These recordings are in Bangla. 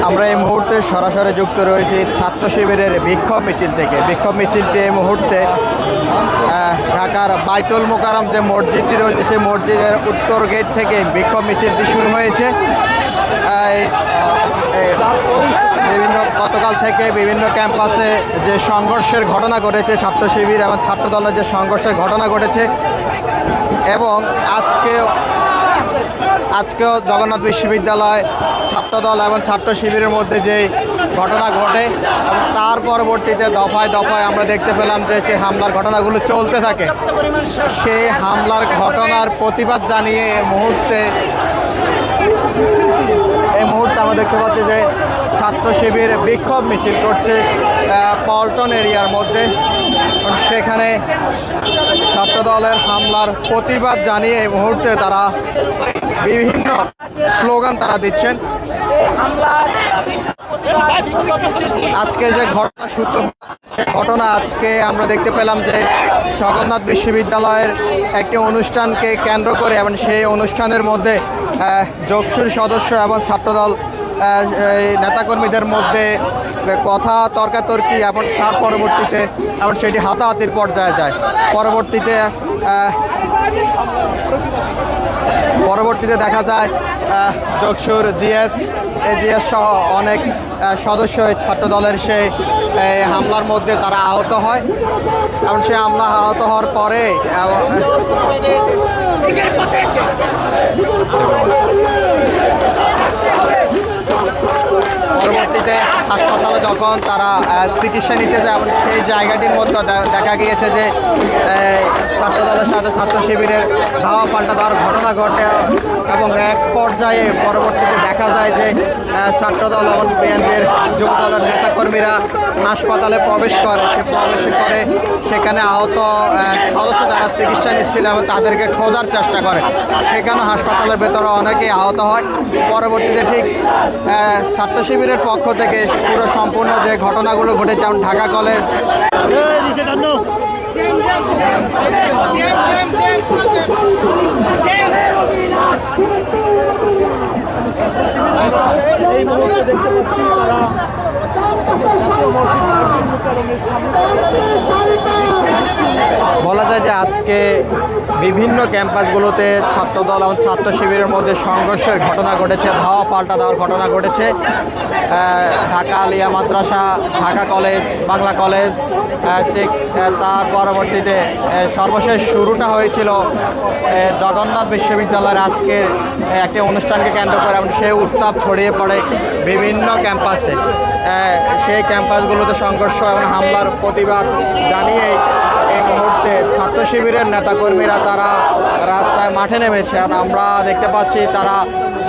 আমরা এই মুহূর্তে সরাসরি যুক্ত রয়েছি ছাত্র শিবিরের বিক্ষোভ মিছিল থেকে। বিক্ষোভ মিছিলটি এই মুহূর্তে ঢাকার বাইতুল মোকাররম যে মসজিদটি রয়েছে সেই মসজিদের উত্তর গেট থেকে বিক্ষোভ মিছিলটি শুরু হয়েছে। বিভিন্ন গতকাল থেকে বিভিন্ন ক্যাম্পাসে যে সংঘর্ষের ঘটনা ঘটেছে, ছাত্র শিবির এবং ছাত্র দলের যে সংঘর্ষের ঘটনা ঘটেছে, এবং আজকেও জগন্নাথ বিশ্ববিদ্যালয় ছাত্রদল এবং ছাত্র শিবিরের মধ্যে যে ঘটনা ঘটে এবং তার পরবর্তীতে দফায় দফায় আমরা দেখতে পেলাম যে সেই হামলার ঘটনাগুলো চলতে থাকে। সেই হামলার ঘটনার প্রতিবাদ জানিয়ে এই মুহূর্তে আমরা দেখতে পাচ্ছি যে ছাত্র শিবির বিক্ষোভ মিছিল করছে পল্টন এরিয়ার মধ্যে। সেখানে ছাত্র দলের হামলার প্রতিবাদ জানিয়ে এই মুহূর্তে তারা বিভিন্ন স্লোগান তারা দিচ্ছেন। আজকে যে ঘটনা আজকে আমরা দেখতে পেলাম যে জগন্নাথ বিশ্ববিদ্যালয়ের একটি অনুষ্ঠানকে কেন্দ্র করে এবং সেই অনুষ্ঠানের মধ্যে যোগসুর সদস্য এবং ছাত্রদল নেতাকর্মীদের মধ্যে কথা তর্কাতর্কি এবং তার পরবর্তীতে এবং সেটি হাতাহাতির পর্যায়ে যায়। পরবর্তীতে দেখা যায় যোগসুর এজিএস সহ অনেক সদস্য ছাত্র দলের সেই হামলার মধ্যে তারা আহত হয় এবং সেই হামলা আহত হওয়ার পরে পরবর্তীতে হাসপাতালে যখন তারা চিকিৎসা নিতে যায় এবং সেই জায়গাটির মধ্যে দেখা গিয়েছে যে ছাত্র দলের সাথে ছাত্র শিবিরের ধাওয়া পাল্টা দেওয়ার ঘটনা ঘটে এবং এক পর্যায়ে পরবর্তীতে দেখা যায় যে ছাত্রদল এবং বিএনপির যুব দলের নেতাকর্মীরা হাসপাতালে প্রবেশ করে। সেখানে আহত সদস্য যারা চিকিৎসা নিচ্ছিল এবং তাদেরকে খোঁজার চেষ্টা করে। সেখানে হাসপাতালের ভেতরে অনেকেই আহত হয়। পরবর্তীতে ঠিক ছাত্র শিবিরের পক্ষ থেকে পুরো সম্পূর্ণ যে ঘটনাগুলো ঘটেছে যেমন ঢাকা কলেজ বলা যায় যে আজকে বিভিন্ন ক্যাম্পাসগুলোতে ছাত্রদল এবং ছাত্র শিবিরের মধ্যে সংঘর্ষের ঘটনা ঘটেছে, ধাওয়া পাল্টা দেওয়ার ঘটনা ঘটেছে। ঢাকা আলিয়া মাদ্রাসা, ঢাকা কলেজ, বাংলা কলেজ, ঠিক তার পরবর্তীতে সর্বশেষ শুরুটা হয়েছিল জগন্নাথ বিশ্ববিদ্যালয়ের আজকের একটি অনুষ্ঠানকে কেন্দ্র করে এবং সেই উত্তাপ ছড়িয়ে পড়ে বিভিন্ন ক্যাম্পাসে। সেই ক্যাম্পাসগুলোতে সংঘর্ষ এবং হামলার প্রতিবাদ জানিয়ে এই মুহূর্তে ছাত্র শিবিরের নেতাকর্মীরা তারা রাস্তায় মাঠে নেমেছে। আর আমরা দেখতে পাচ্ছি তারা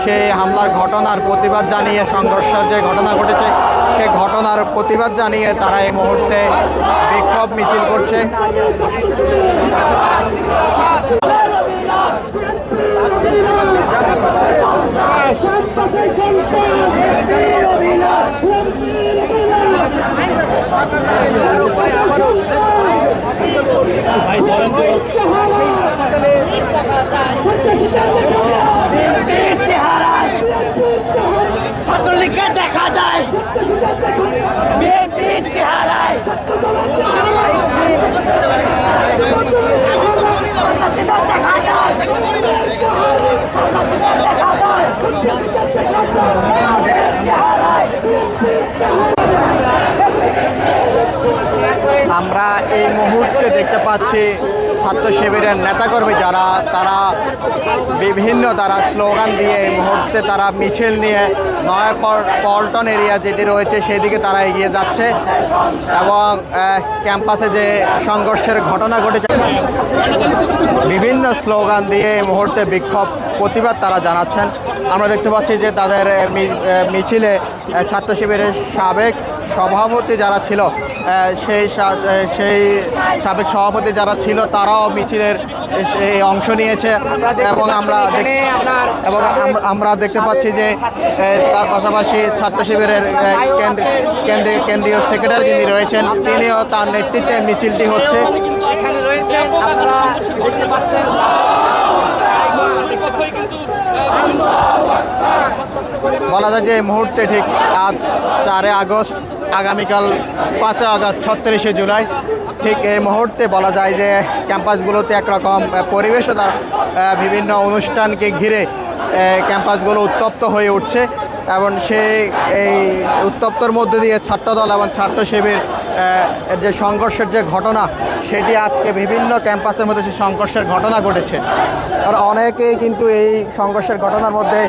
সেই হামলার ঘটনার প্রতিবাদ জানিয়ে, সংঘর্ষের যে ঘটনা ঘটেছে সেই ঘটনার প্রতিবাদ জানিয়ে তারা এই মুহূর্তে বিক্ষোভ মিছিল করছে। দেখা যায় আমরা এই মুহূর্তে দেখতে পাচ্ছি ছাত্র শিবিরের নেতাকর্মী যারা তারা বিভিন্ন স্লোগান দিয়ে এই মুহূর্তে তারা মিছিল নিয়ে পল্টন এরিয়া যেটি রয়েছে সেদিকে তারা এগিয়ে যাচ্ছে এবং ক্যাম্পাসে যে সংঘর্ষের ঘটনা ঘটেছে বিভিন্ন স্লোগান দিয়ে এই মুহূর্তে বিক্ষোভ প্রতিবাদ তারা জানাচ্ছেন। আমরা দেখতে পাচ্ছি যে তাদের মিছিলে ছাত্র শিবিরের সাবেক সভাপতি যারা ছিল সেই সাবেক সভাপতি যারা ছিল তারাও মিছিলের অংশ নিয়েছে এবং আমরা দেখতে পাচ্ছি যে তার পাশাপাশি ছাত্র শিবিরের কেন্দ্রীয় সেক্রেটারি যিনি রয়েছেন তিনিও তার নেতৃত্বে মিছিলটি হচ্ছে। বলা যায় যে এই মুহূর্তে ঠিক আজ 4 আগস্ট, আগামীকাল 5 আগস্ট, 36 জুলাই, ঠিক এই মুহূর্তে বলা যায় যে ক্যাম্পাসগুলোতে একরকম পরিবেশনা, বিভিন্ন অনুষ্ঠানকে ঘিরে ক্যাম্পাসগুলো উত্তপ্ত হয়ে উঠছে এবং এই উত্তপ্তর মধ্যে দিয়ে ছাত্রদল এবং ছাত্র শিবির এর যে সংঘর্ষের যে ঘটনা, সেটি আজকে বিভিন্ন ক্যাম্পাসের মধ্যে সেই সংঘর্ষের ঘটনা ঘটেছে। আর অনেকেই কিন্তু এই সংঘর্ষের ঘটনার মধ্যে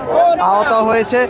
আহত হয়েছে।